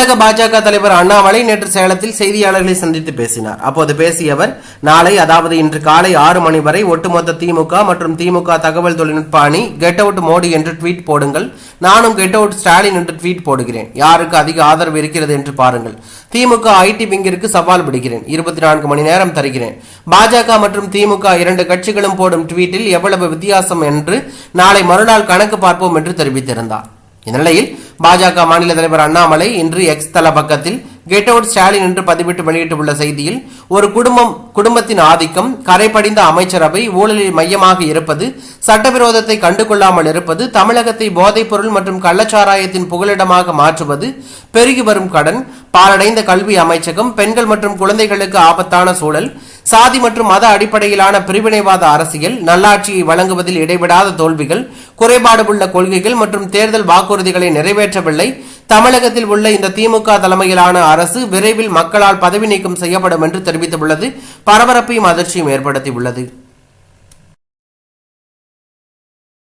தமிழக பாஜக தலைவர் அண்ணாமலை நேற்று சேலத்தில் செய்தியாளர்களை சந்தித்து பேசினார். அப்போது பேசிய அவர், நாளை அதாவது இன்று காலை 6 மணி வரை ஒட்டுமொத்த திமுக மற்றும் திமுக தகவல் தொழில்நுட்ப அணி கெட் அவுட் மோடி என்று ட்வீட் போடுங்கள். நானும் கெட் அவுட் ஸ்டாலின் என்று ட்வீட் போடுகிறேன். யாருக்கு அதிக ஆதரவு இருக்கிறது என்று பாருங்கள். திமுக ஐடி விங்கிற்கு சவால் விடுகிறேன். 24 மணி நேரம் தருகிறேன். பாஜக மற்றும் திமுக 2 கட்சிகளும் போடும் ட்வீட்டில் எவ்வளவு வித்தியாசம் என்று நாளை மறுநாள் கணக்கு பார்ப்போம் என்று தெரிவித்திருந்தார். இந்நிலையில் பாஜக மாநில தலைவர் அண்ணாமலை இன்று எக்ஸ் தள பக்கத்தில் கெட் அவுட் ஸ்டாலின் என்று பதிவிட்டு வெளியிட்டுள்ள செய்தியில், ஒரு குடும்பத்தின் ஆதிக்கம், கரைபடிந்த அமைச்சரவை, ஊழலில் மையமாக இருப்பது, சட்டவிரோதத்தை கண்டுகொள்ளாமல் இருப்பது, தமிழகத்தை போதைப் பொருள் மற்றும் கள்ளச்சாராயத்தின் புகலிடமாக மாற்றுவது, பெருகி வரும் கடன், பாலடைந்த கல்வி அமைச்சகம், பெண்கள் மற்றும் குழந்தைகளுக்கு ஆபத்தான சூழல், சாதி மற்றும் மத அடிப்படையிலான பிரிவினைவாத அரசியல், நல்லாட்சியை வழங்குவதில் இடைவிடாத தோல்விகள், குறைபாடு உள்ள கொள்கைகள் மற்றும் தேர்தல் வாக்குறுதிகளை நிறைவேற்றவில்லை. தமிழகத்தில் உள்ள இந்த திமுக தலைமையிலான அரசு விரைவில் மக்களால் பதவி நீக்கம் செய்யப்படும் என்று தெரிவித்துள்ளது பரபரப்பையும் அதிர்ச்சியும் ஏற்படுத்தியுள்ளது.